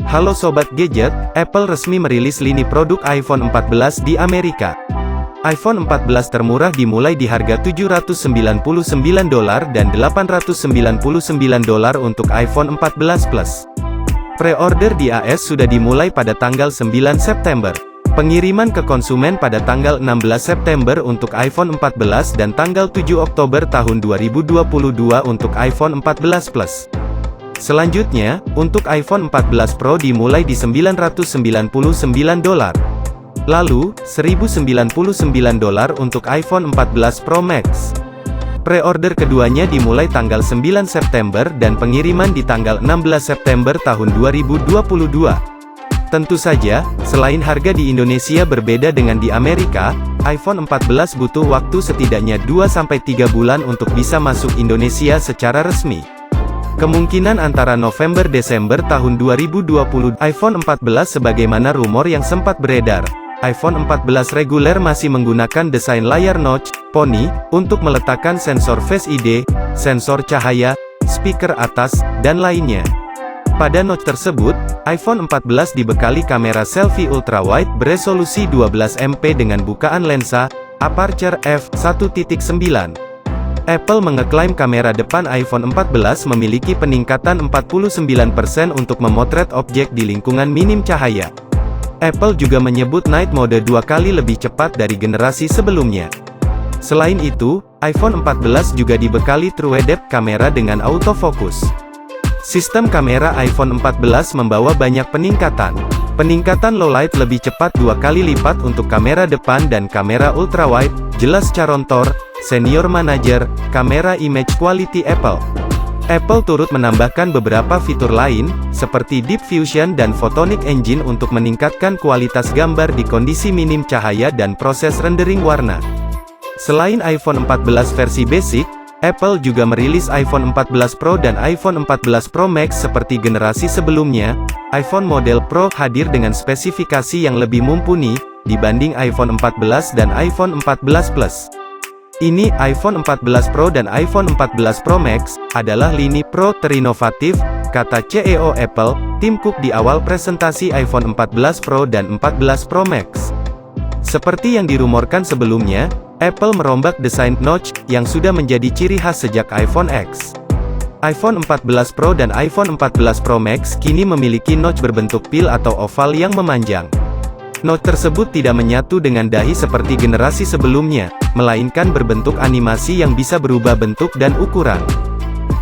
Halo Sobat Gadget, Apple resmi merilis lini produk iPhone 14 di Amerika. iPhone 14 termurah dimulai di harga $799 dan $899 untuk iPhone 14 Plus. Pre-order di AS sudah dimulai pada tanggal 9 September. Pengiriman ke konsumen pada tanggal 16 September untuk iPhone 14 dan tanggal 7 Oktober tahun 2022 untuk iPhone 14 Plus. Selanjutnya, untuk iPhone 14 Pro dimulai di $999. Lalu, $1.099 untuk iPhone 14 Pro Max. Pre-order keduanya dimulai tanggal 9 September dan pengiriman di tanggal 16 September tahun 2022. Tentu saja, selain harga di Indonesia berbeda dengan di Amerika, iPhone 14 butuh waktu setidaknya 2-3 bulan untuk bisa masuk Indonesia secara resmi. Kemungkinan antara November-Desember tahun 2020. iPhone 14 sebagaimana rumor yang sempat beredar. iPhone 14 reguler masih menggunakan desain layar notch, poni, untuk meletakkan sensor Face ID, sensor cahaya, speaker atas, dan lainnya. Pada notch tersebut, iPhone 14 dibekali kamera selfie ultrawide beresolusi 12 MP dengan bukaan lensa, aperture f1.9. Apple mengeklaim kamera depan iPhone 14 memiliki peningkatan 49% untuk memotret objek di lingkungan minim cahaya. Apple juga menyebut Night Mode 2 kali lebih cepat dari generasi sebelumnya. Selain itu, iPhone 14 juga dibekali True Depth kamera dengan autofocus. Sistem kamera iPhone 14 membawa banyak peningkatan. Peningkatan low light lebih cepat 2 kali lipat untuk kamera depan dan kamera ultrawide, jelas Carontor, Senior Manager, Kamera Image Quality Apple. Apple turut menambahkan beberapa fitur lain, seperti Deep Fusion dan Photonic Engine untuk meningkatkan kualitas gambar di kondisi minim cahaya dan proses rendering warna. Selain iPhone 14 versi basic, Apple juga merilis iPhone 14 Pro dan iPhone 14 Pro Max seperti generasi sebelumnya. iPhone model Pro hadir dengan spesifikasi yang lebih mumpuni, dibanding iPhone 14 dan iPhone 14 Plus. Ini, iPhone 14 Pro dan iPhone 14 Pro Max, adalah lini Pro terinovatif, kata CEO Apple, Tim Cook di awal presentasi iPhone 14 Pro dan 14 Pro Max. Seperti yang dirumorkan sebelumnya, Apple merombak desain notch, yang sudah menjadi ciri khas sejak iPhone X. iPhone 14 Pro dan iPhone 14 Pro Max kini memiliki notch berbentuk pil atau oval yang memanjang. Notch tersebut tidak menyatu dengan dahi seperti generasi sebelumnya, melainkan berbentuk animasi yang bisa berubah bentuk dan ukuran.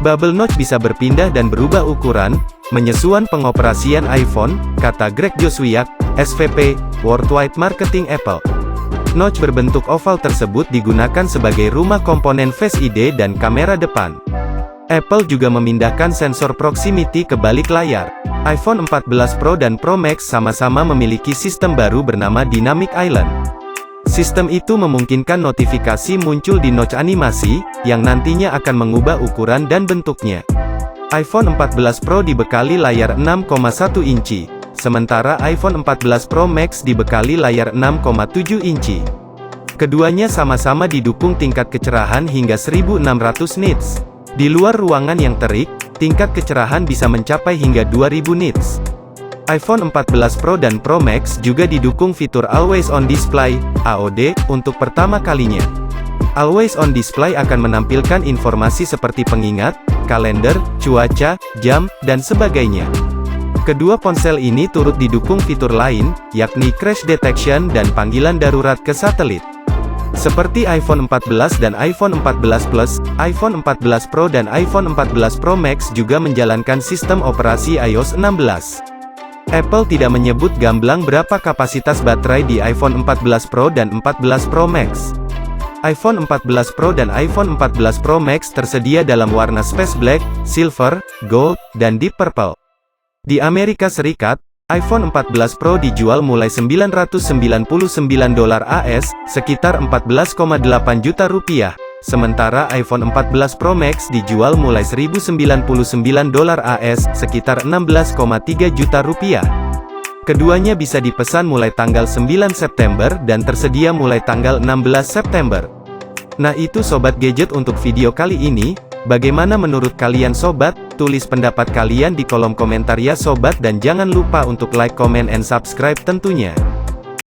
Bubble notch bisa berpindah dan berubah ukuran, menyesuaikan pengoperasian iPhone, kata Greg Joswiak, SVP, Worldwide Marketing Apple. Notch berbentuk oval tersebut digunakan sebagai rumah komponen Face ID dan kamera depan. Apple juga memindahkan sensor proximity ke balik layar. iPhone 14 Pro dan Pro Max sama-sama memiliki sistem baru bernama Dynamic Island. Sistem itu memungkinkan notifikasi muncul di notch animasi, yang nantinya akan mengubah ukuran dan bentuknya. iPhone 14 Pro dibekali layar 6,1 inci, sementara iPhone 14 Pro Max dibekali layar 6,7 inci. Keduanya sama-sama didukung tingkat kecerahan hingga 1600 nits. Di luar ruangan yang terik, tingkat kecerahan bisa mencapai hingga 2000 nits. iPhone 14 Pro dan Pro Max juga didukung fitur Always On Display, AOD, untuk pertama kalinya. Always On Display akan menampilkan informasi seperti pengingat, kalender, cuaca, jam, dan sebagainya. Kedua ponsel ini turut didukung fitur lain, yakni Crash Detection dan panggilan darurat ke satelit. Seperti iPhone 14 dan iPhone 14 Plus, iPhone 14 Pro dan iPhone 14 Pro Max juga menjalankan sistem operasi iOS 16. Apple tidak menyebut gamblang berapa kapasitas baterai di iPhone 14 Pro dan 14 Pro Max. iPhone 14 Pro dan iPhone 14 Pro Max tersedia dalam warna Space Black, Silver, Gold, dan Deep Purple. Di Amerika Serikat, iPhone 14 Pro dijual mulai $999 AS, sekitar 14,8 juta rupiah, sementara iPhone 14 Pro Max dijual mulai $1.099 AS, sekitar 16,3 juta rupiah. Keduanya bisa dipesan mulai tanggal 9 September dan tersedia mulai tanggal 16 September. Nah itu Sobat Gadget untuk video kali ini. Bagaimana menurut kalian sobat? Tulis pendapat kalian di kolom komentar ya sobat, dan jangan lupa untuk like, comment, and subscribe tentunya.